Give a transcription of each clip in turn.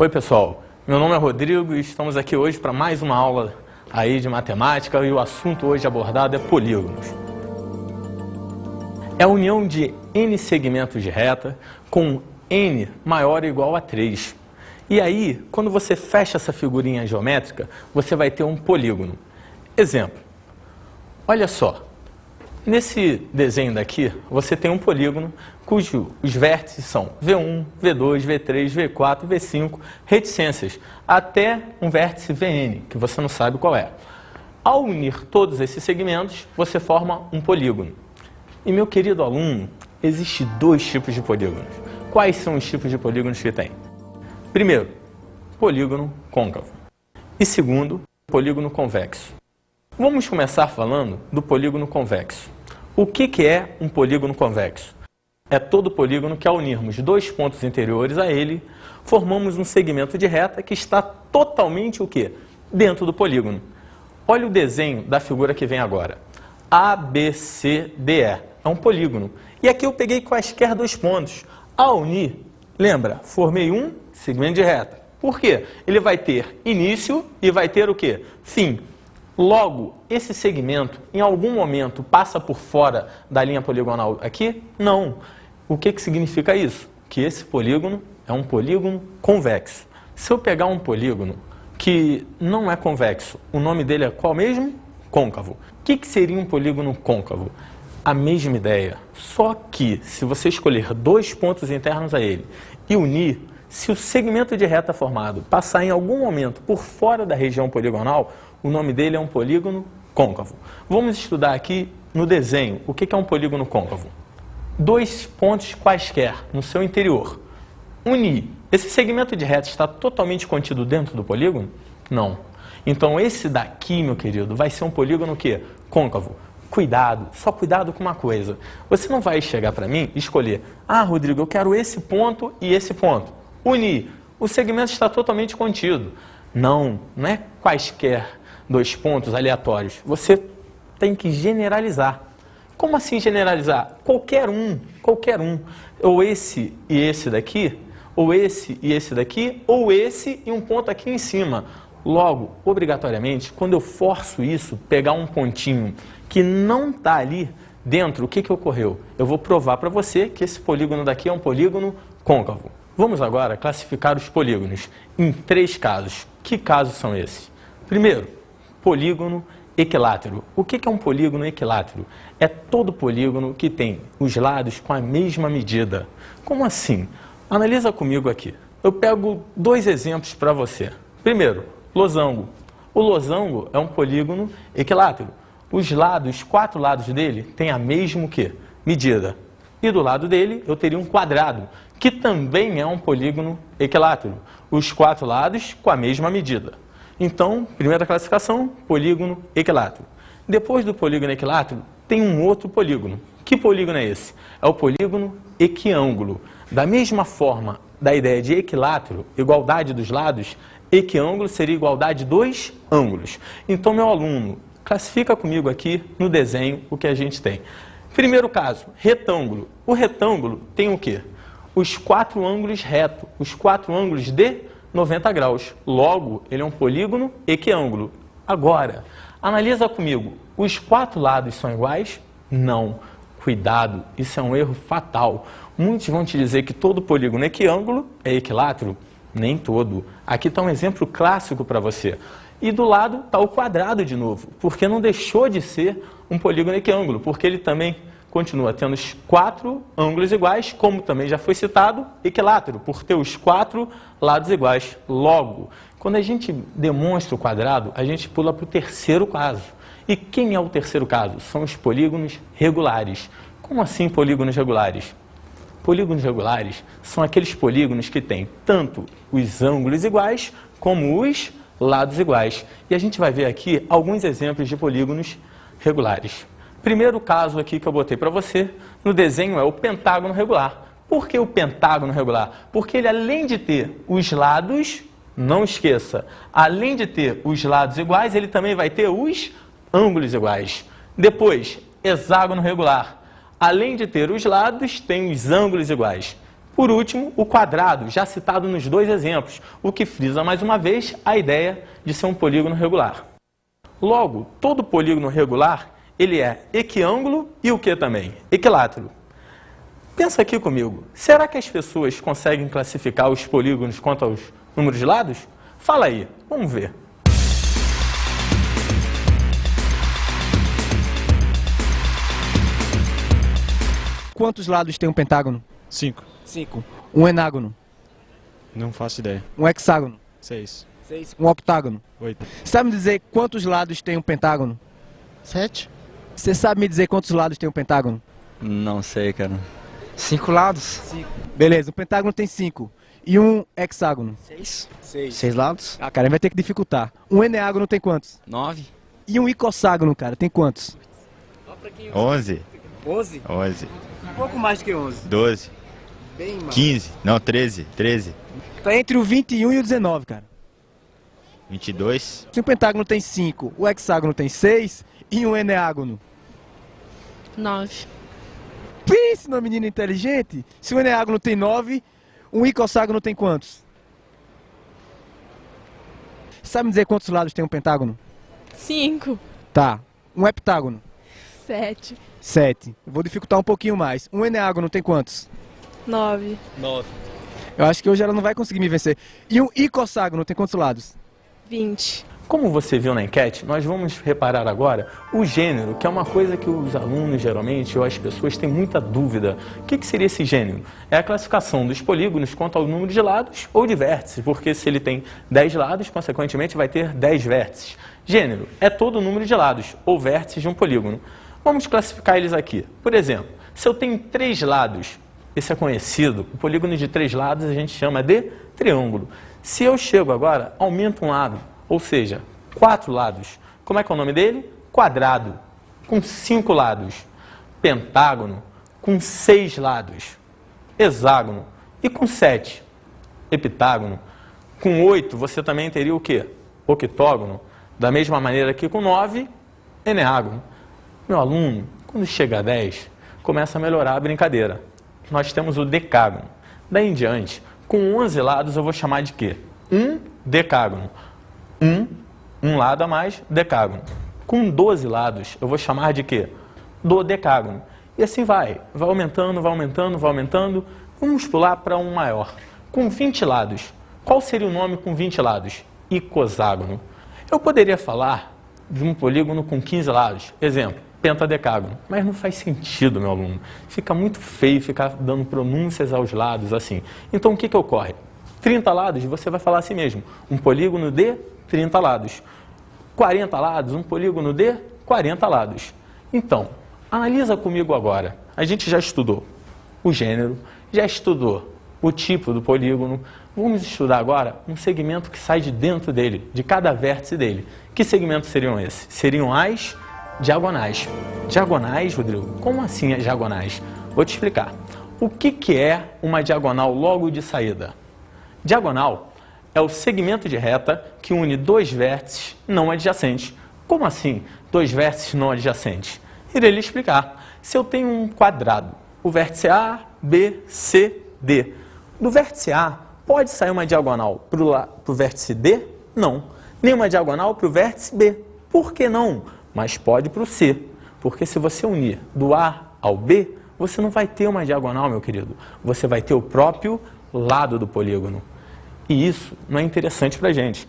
Oi pessoal, meu nome é Rodrigo e estamos aqui hoje para mais uma aula aí de matemática e o assunto hoje abordado é polígonos. É a união de n segmentos de reta com n maior ou igual a 3. E aí, quando você fecha essa figurinha geométrica, você vai ter um polígono. Exemplo, olha só, nesse desenho daqui, você tem um polígono cujos vértices são V1, V2, V3, V4, V5, reticências, até um vértice Vn, que você não sabe qual é. Ao unir todos esses segmentos, você forma um polígono. E, meu querido aluno, existem dois tipos de polígonos. Quais são os tipos de polígonos que tem? Primeiro, polígono côncavo. E segundo, polígono convexo. Vamos começar falando do polígono convexo. O que é um polígono convexo? É todo polígono que, ao unirmos dois pontos interiores a ele, formamos um segmento de reta que está totalmente o quê? Dentro do polígono. Olha o desenho da figura que vem agora. ABCDE é um polígono. E aqui eu peguei quaisquer dois pontos. Ao unir, lembra, formei um segmento de reta. Por quê? Ele vai ter início e vai ter o quê? Fim. Logo, esse segmento, em algum momento, passa por fora da linha poligonal aqui? Não. O que significa isso? Que esse polígono é um polígono convexo. Se eu pegar um polígono que não é convexo, o nome dele é qual mesmo? Côncavo. O que seria um polígono côncavo? A mesma ideia, só que se você escolher dois pontos internos a ele e unir, se o segmento de reta formado passar em algum momento por fora da região poligonal, o nome dele é um polígono côncavo. Vamos estudar aqui no desenho o que é um polígono côncavo. Dois pontos quaisquer no seu interior. Unir. Esse segmento de reta está totalmente contido dentro do polígono? Não. Então esse daqui, meu querido, vai ser um polígono o quê? Côncavo. Cuidado, só cuidado com uma coisa. Você não vai chegar para mim e escolher, Rodrigo, eu quero esse ponto e esse ponto. Unir. O segmento está totalmente contido. Não é quaisquer dois pontos aleatórios. Você tem que generalizar. Como assim generalizar? Qualquer um. Ou esse e esse daqui, ou esse e esse daqui, ou esse e um ponto aqui em cima. Logo, obrigatoriamente, quando eu forço isso, pegar um pontinho que não está ali dentro, o que ocorreu? Eu vou provar para você que esse polígono daqui é um polígono côncavo. Vamos agora classificar os polígonos em três casos. Que casos são esses? Primeiro, polígono equilátero. O que é um polígono equilátero? É todo polígono que tem os lados com a mesma medida. Como assim? Analisa comigo aqui. Eu pego dois exemplos para você. Primeiro, losango. O losango é um polígono equilátero. Os lados, quatro lados dele, têm a mesma medida. E do lado dele, eu teria um quadrado, que também é um polígono equilátero. Os quatro lados com a mesma medida. Então, primeira classificação, polígono equilátero. Depois do polígono equilátero, tem um outro polígono. Que polígono é esse? É o polígono equiângulo. Da mesma forma da ideia de equilátero, igualdade dos lados, equiângulo seria igualdade dos ângulos. Então, meu aluno, classifica comigo aqui no desenho o que a gente tem. Primeiro caso, retângulo. O retângulo tem o quê? Os quatro ângulos retos, os quatro ângulos de 90 graus. Logo, ele é um polígono equiângulo. Agora, analisa comigo. Os quatro lados são iguais? Não. Cuidado, isso é um erro fatal. Muitos vão te dizer que todo polígono equiângulo é equilátero. Nem todo. Aqui está um exemplo clássico para você. E do lado está o quadrado de novo, porque não deixou de ser um polígono equiângulo, porque ele também continua tendo os quatro ângulos iguais, como também já foi citado, equilátero, por ter os quatro lados iguais. Logo, quando a gente demonstra o quadrado, a gente pula para o terceiro caso. E quem é o terceiro caso? São os polígonos regulares. Como assim polígonos regulares? Polígonos regulares são aqueles polígonos que têm tanto os ângulos iguais como os lados iguais. E a gente vai ver aqui alguns exemplos de polígonos regulares. Primeiro caso aqui que eu botei para você no desenho é o pentágono regular. Por que o pentágono regular? Porque ele, além de ter os lados, não esqueça, além de ter os lados iguais, ele também vai ter os ângulos iguais. Depois, hexágono regular. Além de ter os lados, tem os ângulos iguais. Por último, o quadrado, já citado nos dois exemplos, o que frisa mais uma vez a ideia de ser um polígono regular. Logo, todo polígono regular, ele é equiângulo e o que também? Equilátero. Pensa aqui comigo, será que as pessoas conseguem classificar os polígonos quanto aos números de lados? Fala aí, vamos ver. Quantos lados tem um pentágono? 5. 5. Um henágono? Não faço ideia. Um hexágono? 6. 6. Um octágono? 8. Sabe me dizer quantos lados tem um pentágono? 7? Você sabe me dizer quantos lados tem um pentágono? Não sei, cara. 5 lados? Beleza, o pentágono tem 5. E um hexágono? 6. 6. 6 lados? Ah, cara, vai ter que dificultar. Um eneágono tem quantos? 9. E um icosságono, cara, tem quantos? 11, 11? 11, Um pouco mais do que 11. 12, Bem mais. 15, não, 13, 13, Tá entre o 21 e o 19, cara. 22, Se o pentágono tem 5, o hexágono tem 6 e um eneágono. 9. Pense numa menina inteligente. Se o eneágono tem 9, um icosságono tem quantos? Sabe me dizer quantos lados tem um pentágono? 5. Tá. Um heptágono? 7. 7. Vou dificultar um pouquinho mais. Um eneágono tem quantos? 9. 9. Eu acho que hoje ela não vai conseguir me vencer. E um icosságono tem quantos lados? 20. Como você viu na enquete, nós vamos reparar agora o gênero, que é uma coisa que os alunos geralmente, ou as pessoas, têm muita dúvida. O que seria esse gênero? É a classificação dos polígonos quanto ao número de lados ou de vértices, porque se ele tem 10 lados, consequentemente vai ter 10 vértices. Gênero é todo o número de lados ou vértices de um polígono. Vamos classificar eles aqui. Por exemplo, se eu tenho 3 lados, esse é conhecido, o polígono de 3 lados a gente chama de triângulo. Se eu chego agora, aumento um lado, ou seja, 4 lados. Como é que é o nome dele? Quadrado, com 5 lados. Pentágono, com 6 lados. Hexágono, e com 7. Heptágono. Com 8, você também teria o quê? Octógono. Da mesma maneira que com 9, eneágono. Meu aluno, quando chega a 10, começa a melhorar a brincadeira. Nós temos o decágono. Daí em diante, com 11 lados eu vou chamar de quê? Um decágono. Um lado a mais, decágono. Com 12 lados, eu vou chamar de quê? Dodecágono. E assim vai aumentando, vai aumentando, vai aumentando. Vamos pular para um maior. Com 20 lados. Qual seria o nome com 20 lados? Icoságono. Eu poderia falar de um polígono com 15 lados. Exemplo, pentadecágono. Mas não faz sentido, meu aluno. Fica muito feio ficar dando pronúncias aos lados assim. Então, o que ocorre? 30 lados, você vai falar assim mesmo. Um polígono de 30 lados. 40 lados, um polígono de 40 lados. Então, analisa comigo agora. A gente já estudou o gênero, já estudou o tipo do polígono. Vamos estudar agora um segmento que sai de dentro dele, de cada vértice dele. Que segmentos seriam esses? Seriam as diagonais. Diagonais, Rodrigo? Como assim as diagonais? Vou te explicar. O que é uma diagonal logo de saída? Diagonal é o segmento de reta que une 2 vértices não adjacentes. Como assim 2 vértices não adjacentes? Irei lhe explicar. Se eu tenho um quadrado, o vértice A, B, C, D. Do vértice A, pode sair uma diagonal para o vértice D? Não. Nem uma diagonal para o vértice B. Por que não? Mas pode para o C. Porque se você unir do A ao B, você não vai ter uma diagonal, meu querido. Você vai ter o próprio lado do polígono. E isso não é interessante para a gente.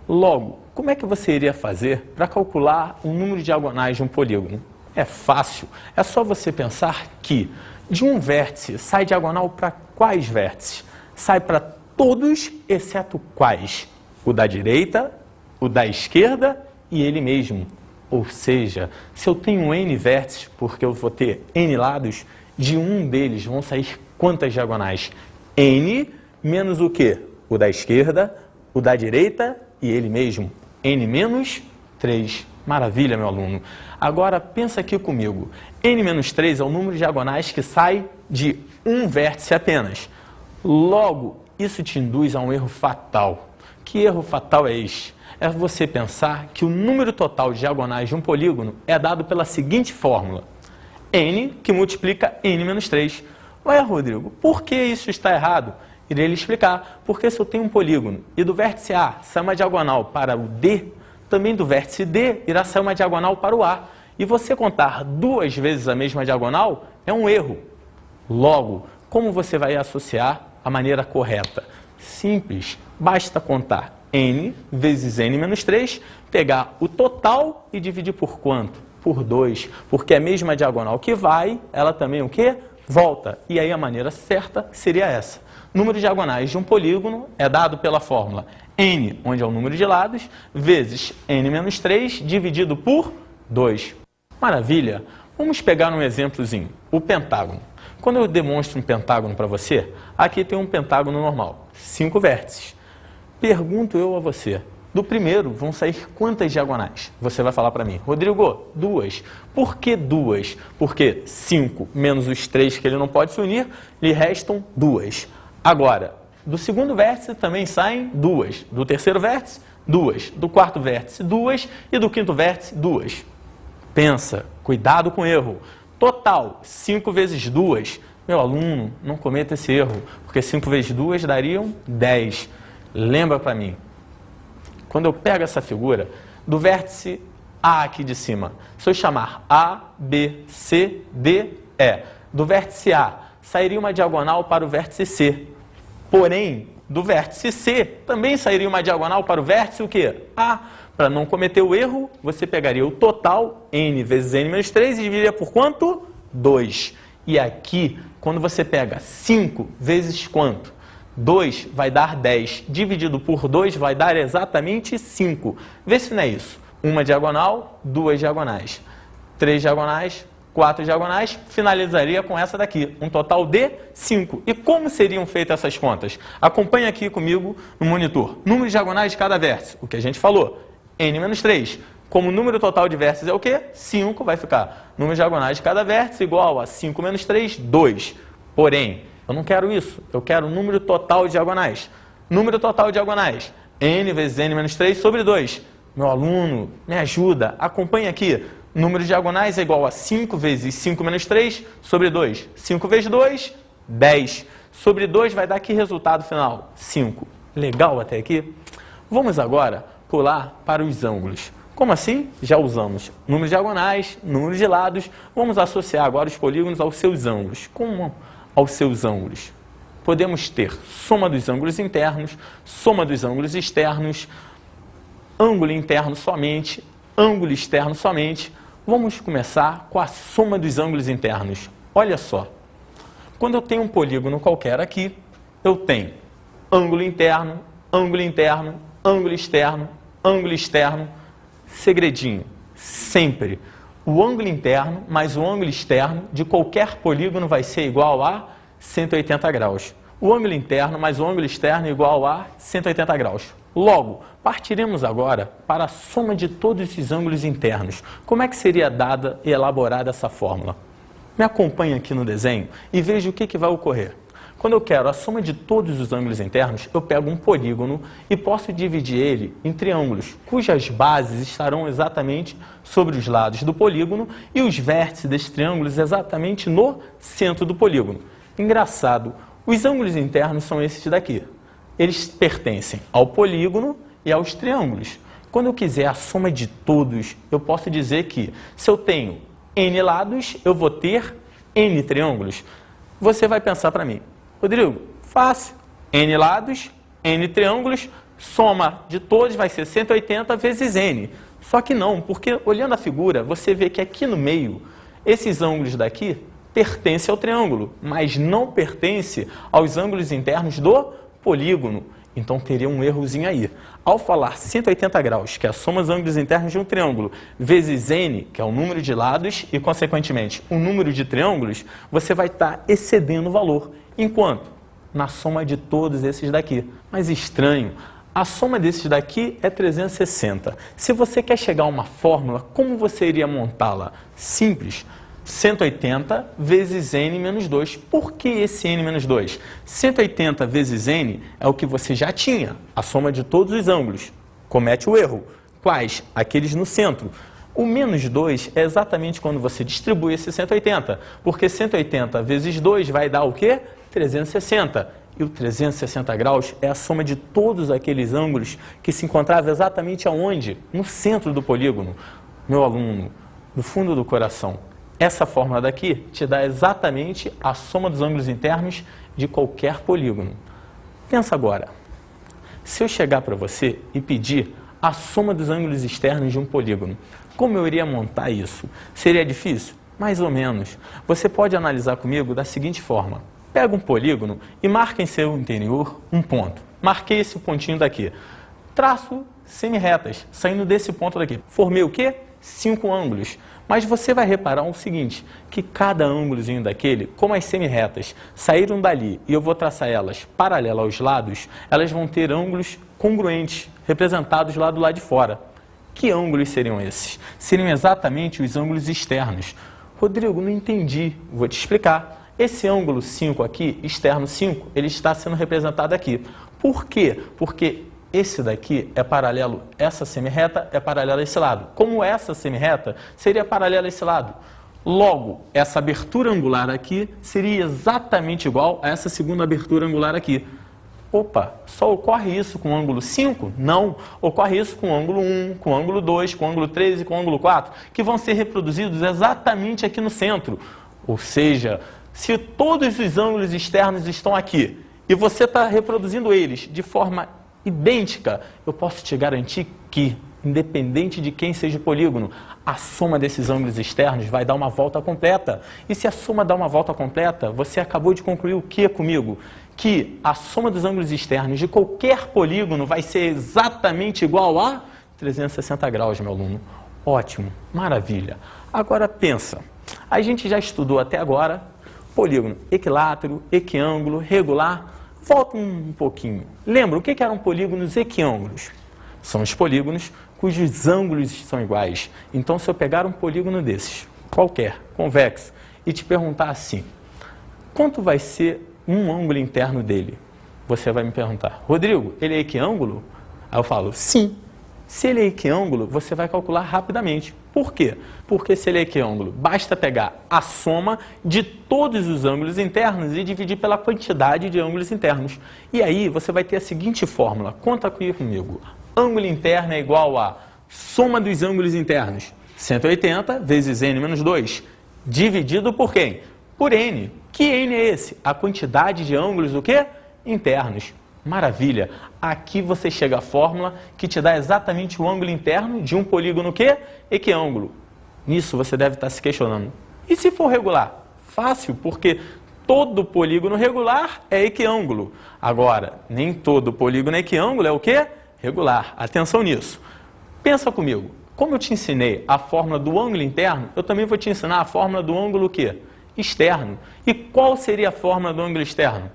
Logo, como é que você iria fazer para calcular o número de diagonais de um polígono? É fácil. É só você pensar que de um vértice sai diagonal para quais vértices? Sai para todos, exceto quais? O da direita, o da esquerda e ele mesmo. Ou seja, se eu tenho N vértices, porque eu vou ter N lados, de um deles vão sair quantas diagonais? N menos o quê? O da esquerda, o da direita e ele mesmo. N menos 3. Maravilha, meu aluno. Agora, pensa aqui comigo. N menos 3 é o número de diagonais que sai de um vértice apenas. Logo, isso te induz a um erro fatal. Que erro fatal é este? É você pensar que o número total de diagonais de um polígono é dado pela seguinte fórmula. N que multiplica N menos 3. Ué, Rodrigo, por que isso está errado? Irei lhe explicar. Porque se eu tenho um polígono e do vértice A sai uma diagonal para o D, também do vértice D irá sair uma diagonal para o A. E você contar 2 vezes a mesma diagonal é um erro. Logo, como você vai associar a maneira correta? Simples, basta contar n vezes n menos 3, pegar o total e dividir por quanto? Por 2, porque a mesma diagonal que vai, ela também o quê? Volta. E aí a maneira certa seria essa. Número de diagonais de um polígono é dado pela fórmula n, onde é o número de lados, vezes n menos 3, dividido por 2. Maravilha! Vamos pegar um exemplozinho, o pentágono. Quando eu demonstro um pentágono para você, aqui tem um pentágono normal, 5 vértices. Pergunto eu a você, do primeiro vão sair quantas diagonais? Você vai falar para mim, Rodrigo, 2. Por que 2? Porque 5 menos os 3 que ele não pode se unir, lhe restam 2. Agora, do segundo vértice também saem 2. Do terceiro vértice, 2. Do quarto vértice, 2. E do quinto vértice, 2. Pensa, cuidado com o erro. Total, 5 vezes 2. Meu aluno, não cometa esse erro, porque 5 vezes 2 dariam 10. Lembra para mim, quando eu pego essa figura, do vértice A aqui de cima, se eu chamar A, B, C, D, E, do vértice A, sairia uma diagonal para o vértice C. Porém, do vértice C, também sairia uma diagonal para o vértice o quê? A. Para não cometer o erro, você pegaria o total, n vezes n menos 3, e dividiria por quanto? 2. E aqui, quando você pega 5 vezes quanto? 2 vai dar 10. Dividido por 2 vai dar exatamente 5. Vê se não é isso. Uma diagonal, 2 diagonais. 3 diagonais, 4 diagonais, finalizaria com essa daqui, um total de 5. E como seriam feitas essas contas? Acompanhe aqui comigo no monitor. Número de diagonais de cada vértice, o que a gente falou, n menos 3. Como o número total de vértices é o quê? 5, vai ficar número de diagonais de cada vértice igual a 5 menos 3, 2. Porém, eu não quero isso, eu quero o número total de diagonais. Número total de diagonais, n vezes n menos 3 sobre 2. Meu aluno, me ajuda, acompanhe aqui. Número de diagonais é igual a 5 vezes 5 menos 3 sobre 2. 5 vezes 2, 10. Sobre 2 vai dar que resultado final? 5. Legal até aqui? Vamos agora pular para os ângulos. Como assim? Já usamos números diagonais, números de lados. Vamos associar agora os polígonos aos seus ângulos. Como aos seus ângulos? Podemos ter soma dos ângulos internos, soma dos ângulos externos, ângulo interno somente, ângulo externo somente. Vamos começar com a soma dos ângulos internos. Olha só, quando eu tenho um polígono qualquer aqui, eu tenho ângulo interno, ângulo interno, ângulo externo, ângulo externo. Segredinho, sempre o ângulo interno mais o ângulo externo de qualquer polígono vai ser igual a 180 graus. O ângulo interno mais o ângulo externo igual a 180 graus. Logo, partiremos agora para a soma de todos esses ângulos internos. Como é que seria dada e elaborada essa fórmula? Me acompanhe aqui no desenho e veja o que vai ocorrer. Quando eu quero a soma de todos os ângulos internos, eu pego um polígono e posso dividir ele em triângulos, cujas bases estarão exatamente sobre os lados do polígono e os vértices desses triângulos exatamente no centro do polígono. Engraçado, os ângulos internos são esses daqui. Eles pertencem ao polígono e aos triângulos. Quando eu quiser a soma de todos, eu posso dizer que se eu tenho n lados, eu vou ter n triângulos. Você vai pensar para mim, Rodrigo, fácil, n lados, n triângulos, soma de todos vai ser 180 vezes n. Só que não, porque olhando a figura, você vê que aqui no meio, esses ângulos daqui pertencem ao triângulo, mas não pertencem aos ângulos internos do polígono. Então teria um errozinho aí. Ao falar 180 graus, que é a soma dos ângulos internos de um triângulo, vezes n, que é o número de lados, e consequentemente o número de triângulos, você vai estar excedendo o valor. Enquanto? Na soma de todos esses daqui. Mas estranho, a soma desses daqui é 360. Se você quer chegar a uma fórmula, como você iria montá-la? Simples. 180 vezes n menos 2. Por que esse n menos 2? 180 vezes n é o que você já tinha, a soma de todos os ângulos. Comete o erro. Quais? Aqueles no centro. O menos 2 é exatamente quando você distribui esse 180, porque 180 vezes 2 vai dar o quê? 360. E o 360 graus é a soma de todos aqueles ângulos que se encontravam exatamente aonde? No centro do polígono. Meu aluno, no fundo do coração, essa fórmula daqui te dá exatamente a soma dos ângulos internos de qualquer polígono. Pensa agora, se eu chegar para você e pedir a soma dos ângulos externos de um polígono, como eu iria montar isso? Seria difícil? Mais ou menos. Você pode analisar comigo da seguinte forma. Pega um polígono e marca em seu interior um ponto. Marquei esse pontinho daqui. Traço semi-retas, saindo desse ponto daqui. Formei o quê? 5 ângulos. Mas você vai reparar o seguinte, que cada ângulozinho daquele, como as semi-retas saíram dali e eu vou traçar elas paralelas aos lados, elas vão ter ângulos congruentes, representados lá do lado de fora. Que ângulos seriam esses? Seriam exatamente os ângulos externos. Rodrigo, não entendi. Vou te explicar. Esse ângulo 5 aqui, externo 5, ele está sendo representado aqui. Por quê? Porque esse daqui é paralelo, essa semi-reta é paralela a esse lado. Como essa semi-reta seria paralela a esse lado. Logo, essa abertura angular aqui seria exatamente igual a essa segunda abertura angular aqui. Opa, só ocorre isso com o ângulo 5? Não, ocorre isso com o ângulo 1, com o ângulo 2, com o ângulo 3 e com o ângulo 4, que vão ser reproduzidos exatamente aqui no centro. Ou seja, se todos os ângulos externos estão aqui e você está reproduzindo eles de forma idêntica, eu posso te garantir que, independente de quem seja o polígono, a soma desses ângulos externos vai dar uma volta completa. E se a soma dá uma volta completa, você acabou de concluir o que comigo? Que a soma dos ângulos externos de qualquer polígono vai ser exatamente igual a 360 graus, meu aluno. Ótimo, maravilha. Agora pensa, a gente já estudou até agora polígono equilátero, equiângulo, regular. Volta um pouquinho. Lembra o que eram polígonos equiângulos? São os polígonos cujos ângulos são iguais. Então, se eu pegar um polígono desses, qualquer, convexo, e te perguntar assim, quanto vai ser um ângulo interno dele? Você vai me perguntar, Rodrigo, ele é equiângulo? Aí eu falo, sim. Se ele é equiângulo, você vai calcular rapidamente. Por quê? Porque se ele é equiângulo, basta pegar a soma de todos os ângulos internos e dividir pela quantidade de ângulos internos. E aí você vai ter a seguinte fórmula, conta aqui comigo. Ângulo interno é igual a soma dos ângulos internos, 180 vezes n menos 2, dividido por quem? Por n. Que n é esse? A quantidade de ângulos do quê? Internos. Maravilha! Aqui você chega à fórmula que te dá exatamente o ângulo interno de um polígono quê? Equiângulo. Nisso você deve estar se questionando. E se for regular? Fácil, porque todo polígono regular é equiângulo. Agora, nem todo polígono equiângulo é o quê? Regular. Atenção nisso. Pensa comigo. Como eu te ensinei a fórmula do ângulo interno, eu também vou te ensinar a fórmula do ângulo quê? Externo. E qual seria a fórmula do ângulo externo?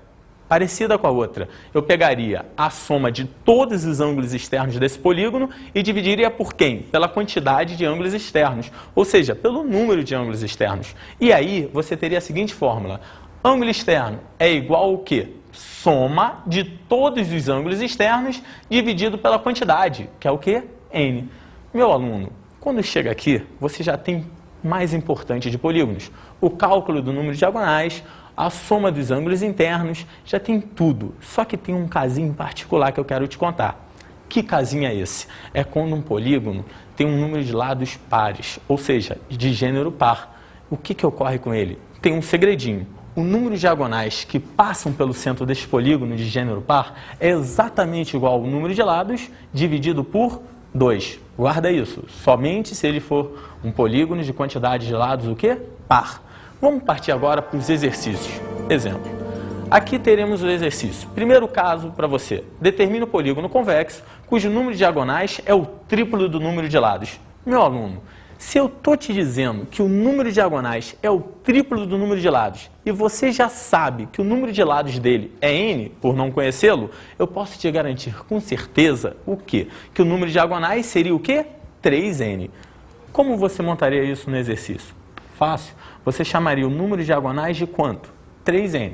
Parecida com a outra. Eu pegaria a soma de todos os ângulos externos desse polígono e dividiria por quem? Pela quantidade de ângulos externos, ou seja, pelo número de ângulos externos. E aí você teria a seguinte fórmula. Ângulo externo é igual ao quê? Soma de todos os ângulos externos dividido pela quantidade, que é o quê? N. Meu aluno, quando chega aqui, você já tem mais importante de polígonos. O cálculo do número de diagonais, a soma dos ângulos internos, já tem tudo. Só que tem um casinho em particular que eu quero te contar. Que casinho é esse? É quando um polígono tem um número de lados pares, ou seja, de gênero par. O que ocorre com ele? Tem um segredinho. O número de diagonais que passam pelo centro desse polígono de gênero par é exatamente igual ao número de lados dividido por 2. Guarda isso. Somente se ele for um polígono de quantidade de lados o quê? Par. Vamos partir agora para os exercícios. Exemplo. Aqui teremos o exercício. Primeiro caso para você. Determine o polígono convexo cujo número de diagonais é o triplo do número de lados. Meu aluno, se eu estou te dizendo que o número de diagonais é o triplo do número de lados e você já sabe que o número de lados dele é n, por não conhecê-lo, eu posso te garantir com certeza o quê? Que o número de diagonais seria o quê? 3n. Como você montaria isso no exercício? Fácil. Você chamaria o número de diagonais de quanto? 3n.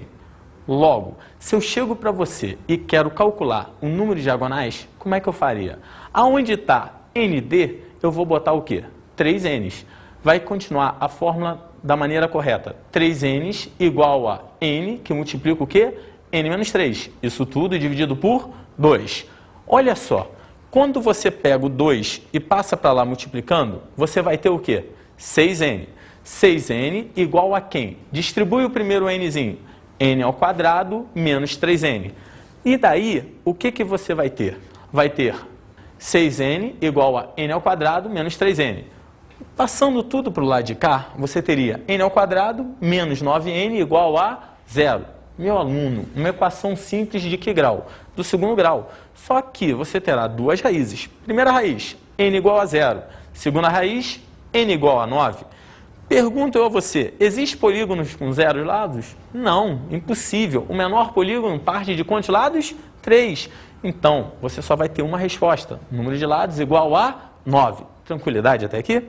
Logo, se eu chego para você e quero calcular o número de diagonais, como é que eu faria? Aonde está nd, eu vou botar o quê? 3n's. Vai continuar a fórmula da maneira correta. 3n's igual a n, que multiplica o quê? n menos 3. Isso tudo dividido por 2. Olha só, quando você pega o 2 e passa para lá multiplicando, você vai ter o quê? 6n. 6n igual a quem? Distribui o primeiro nzinho. n ao quadrado menos 3n. E daí, o que você vai ter? Vai ter 6n igual a n ao quadrado menos 3n. Passando tudo para o lado de cá, você teria n ao quadrado menos 9n igual a 0. Meu aluno, uma equação simples de que grau? Do segundo grau. Só que você terá duas raízes. Primeira raiz, n igual a 0. Segunda raiz, n igual a 9. Pergunto eu a você, existe polígonos com 0 lados? Não, impossível. O menor polígono parte de quantos lados? 3. Então, você só vai ter uma resposta. Número de lados igual a 9. Tranquilidade até aqui?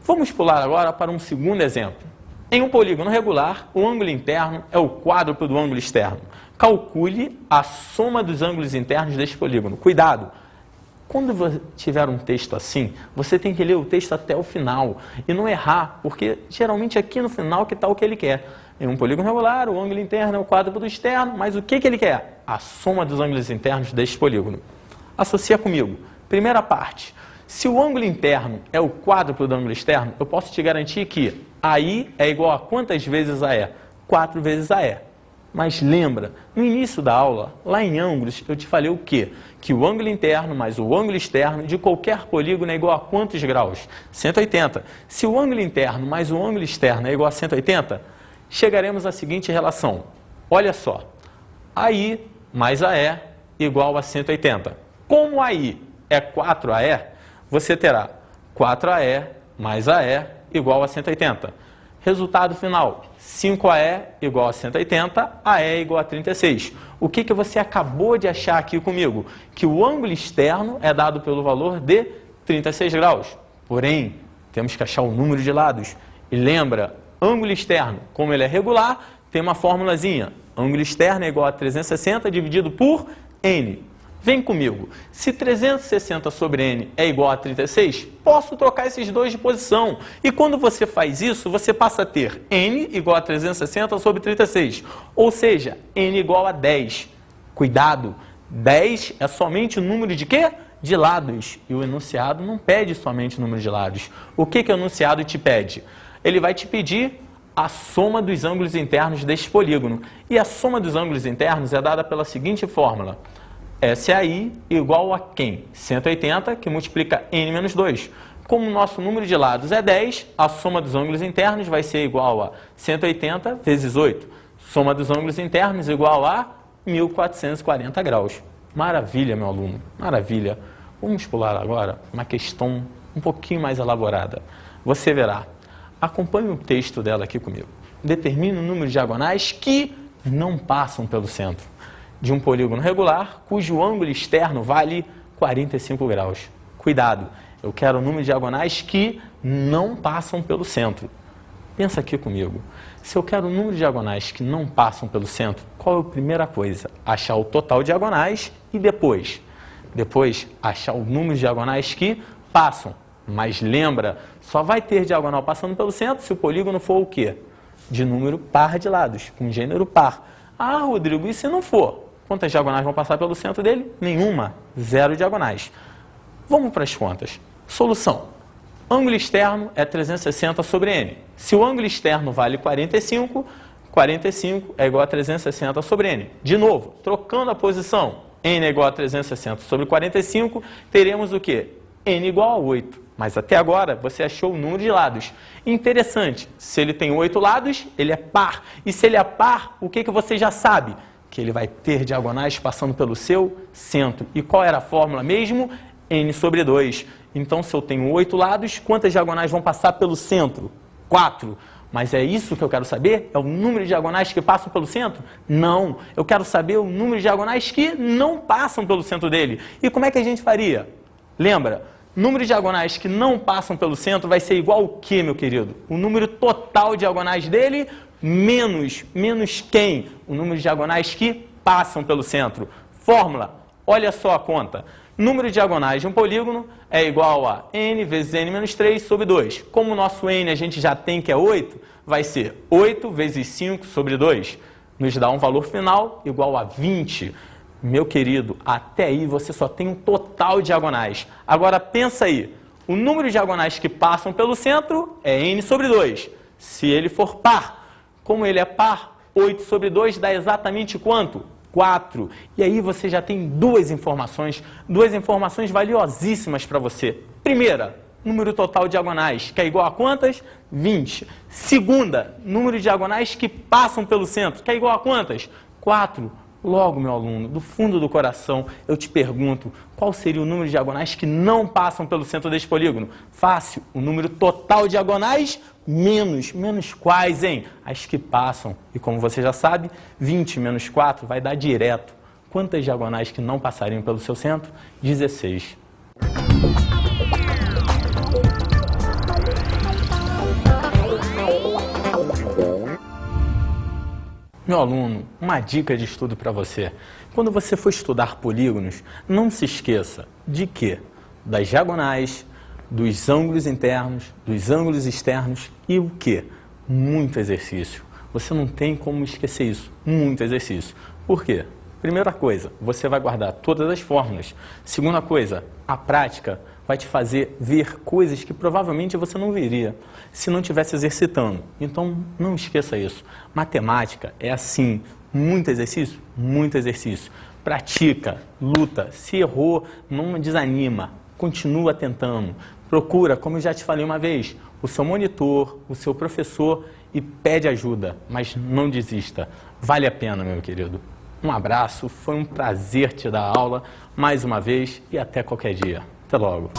Vamos pular agora para um segundo exemplo. Em um polígono regular, o ângulo interno é o quádruplo do ângulo externo. Calcule a soma dos ângulos internos deste polígono. Cuidado! Quando tiver um texto assim, você tem que ler o texto até o final e não errar, porque geralmente aqui no final que está o que ele quer. Em um polígono regular, o ângulo interno é o quádruplo do externo, mas o que ele quer? A soma dos ângulos internos deste polígono. Associa comigo. Primeira parte. Se o ângulo interno é o quádruplo do ângulo externo, eu posso te garantir que AI é igual a quantas vezes AE? 4 vezes AE. Mas lembra, no início da aula, lá em ângulos, eu te falei o quê? Que o ângulo interno mais o ângulo externo de qualquer polígono é igual a quantos graus? 180. Se o ângulo interno mais o ângulo externo é igual a 180, chegaremos à seguinte relação. Olha só, AI mais AE igual a 180. Como AI é 4AE, você terá 4AE mais AE igual a 180. Resultado final, 5AE igual a 180, AE igual a 36. O que você acabou de achar aqui comigo? Que o ângulo externo é dado pelo valor de 36 graus. Porém, temos que achar o número de lados. E lembra, ângulo externo, como ele é regular, tem uma formulazinha. Ângulo externo é igual a 360 dividido por n. Vem comigo. Se 360 sobre n é igual a 36, posso trocar esses dois de posição. E quando você faz isso, você passa a ter n igual a 360 sobre 36. Ou seja, n igual a 10. Cuidado, 10 é somente o número de quê? De lados. E o enunciado não pede somente o número de lados. O que o enunciado te pede? Ele vai te pedir a soma dos ângulos internos deste polígono. E a soma dos ângulos internos é dada pela seguinte fórmula. SAI igual a quem? 180, que multiplica n menos 2. Como o nosso número de lados é 10, a soma dos ângulos internos vai ser igual a 180 vezes 8. Soma dos ângulos internos igual a 1440 graus. Maravilha, meu aluno, maravilha. Vamos pular agora uma questão um pouquinho mais elaborada. Você verá. Acompanhe o texto dela aqui comigo. Determine o número de diagonais que não passam pelo centro de um polígono regular, cujo ângulo externo vale 45 graus. Cuidado, eu quero o número de diagonais que não passam pelo centro. Pensa aqui comigo. Se eu quero o número de diagonais que não passam pelo centro, qual é a primeira coisa? Achar o total de diagonais e depois achar o número de diagonais que passam. Mas lembra, só vai ter diagonal passando pelo centro se o polígono for o quê? De número par de lados, com gênero par. Ah, Rodrigo, e se não for? Quantas diagonais vão passar pelo centro dele? Nenhuma. 0 diagonais. Vamos para as contas. Solução. Ângulo externo é 360 sobre n. Se o ângulo externo vale 45, 45 é igual a 360 sobre n. De novo, trocando a posição, n é igual a 360 sobre 45, teremos o quê? N igual a 8. Mas até agora você achou o número de lados. Interessante, se ele tem 8 lados, ele é par. E se ele é par, o que você já sabe? Que ele vai ter diagonais passando pelo seu centro. E qual era a fórmula mesmo? N sobre 2. Então, se eu tenho 8 lados, quantas diagonais vão passar pelo centro? 4. Mas é isso que eu quero saber? É o número de diagonais que passam pelo centro? Não. Eu quero saber o número de diagonais que não passam pelo centro dele. E como é que a gente faria? Lembra? Número de diagonais que não passam pelo centro vai ser igual ao quê, meu querido? O número total de diagonais dele menos quem? O número de diagonais que passam pelo centro. Fórmula, olha só a conta. Número de diagonais de um polígono é igual a n vezes n menos 3 sobre 2. Como o nosso n a gente já tem que é 8, vai ser 8 vezes 5 sobre 2. Nos dá um valor final igual a 20. Meu querido, até aí você só tem um total de diagonais. Agora pensa aí, o número de diagonais que passam pelo centro é n sobre 2. Se ele for par, como ele é par, 8 sobre 2 dá exatamente quanto? 4. E aí você já tem duas informações valiosíssimas para você. Primeira, número total de diagonais, que é igual a quantas? 20. Segunda, número de diagonais que passam pelo centro, que é igual a quantas? 4. Logo, meu aluno, do fundo do coração, eu te pergunto, qual seria o número de diagonais que não passam pelo centro deste polígono? Fácil, o número total de diagonais menos quais, hein? As que passam. E como você já sabe, 20 menos 4 vai dar direto. Quantas diagonais que não passariam pelo seu centro? 16. Meu aluno, uma dica de estudo para você. Quando você for estudar polígonos, não se esqueça de quê? Das diagonais, dos ângulos internos, dos ângulos externos e o quê? Muito exercício. Você não tem como esquecer isso. Muito exercício. Por quê? Primeira coisa, você vai guardar todas as fórmulas. Segunda coisa, a prática vai te fazer ver coisas que provavelmente você não veria se não estivesse exercitando. Então, não esqueça isso. Matemática é assim, muito exercício, muito exercício. Pratica, luta, se errou, não desanima, continua tentando. Procura, como eu já te falei uma vez, o seu monitor, o seu professor e pede ajuda, mas não desista. Vale a pena, meu querido. Um abraço, foi um prazer te dar aula mais uma vez e até qualquer dia. Até logo.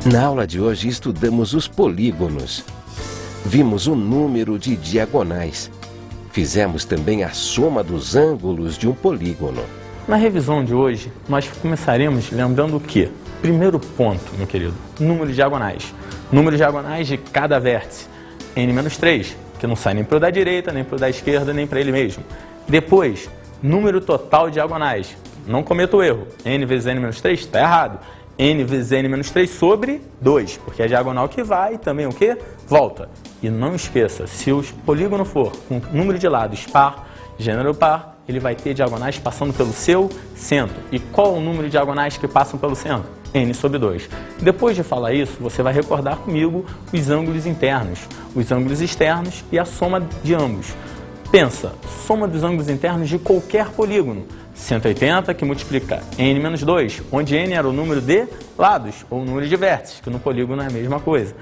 Na aula de hoje estudamos os polígonos. Vimos o número de diagonais. Fizemos também a soma dos ângulos de um polígono. Na revisão de hoje, nós começaremos lembrando o quê? Primeiro ponto, meu querido, número de diagonais. Número de diagonais de cada vértice. n-3, que não sai nem para o da direita, nem para o da esquerda, nem para ele mesmo. Depois, número total de diagonais. Não cometa o erro. n vezes n-3 está errado. n vezes n-3 sobre 2, porque é a diagonal que vai e também o quê? Volta. E não esqueça, se o polígono for com número de lados par, gênero par, ele vai ter diagonais passando pelo seu centro. E qual o número de diagonais que passam pelo centro? n sobre 2. Depois de falar isso, você vai recordar comigo os ângulos internos, os ângulos externos e a soma de ambos. Pensa, soma dos ângulos internos de qualquer polígono. 180 que multiplica n menos 2, onde n era o número de lados, ou o número de vértices, que no polígono é a mesma coisa.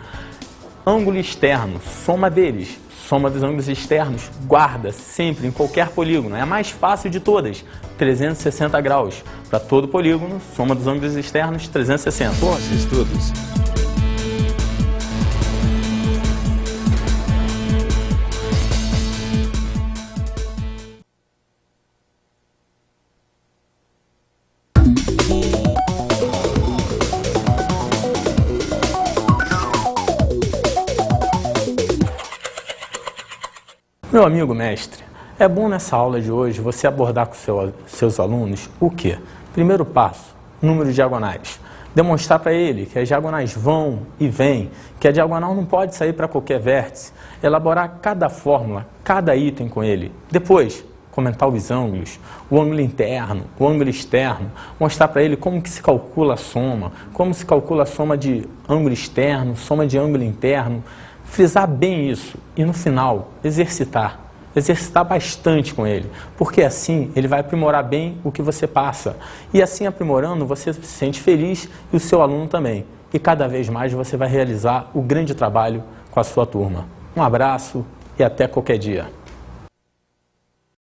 Ângulo externo, soma deles, soma dos ângulos externos, guarda sempre em qualquer polígono, é a mais fácil de todas, 360 graus. Para todo polígono, soma dos ângulos externos, 360. Bons estudos! Meu amigo mestre, é bom nessa aula de hoje você abordar com seus alunos o quê? Primeiro passo, número de diagonais. Demonstrar para ele que as diagonais vão e vêm, que a diagonal não pode sair para qualquer vértice. Elaborar cada fórmula, cada item com ele. Depois, comentar os ângulos, o ângulo interno, o ângulo externo. Mostrar para ele como que se calcula a soma, como se calcula a soma de ângulo externo, soma de ângulo interno. Frisar bem isso e no final exercitar bastante com ele, porque assim ele vai aprimorar bem o que você passa e assim aprimorando você se sente feliz e o seu aluno também e cada vez mais você vai realizar o grande trabalho com a sua turma. Um abraço e até qualquer dia.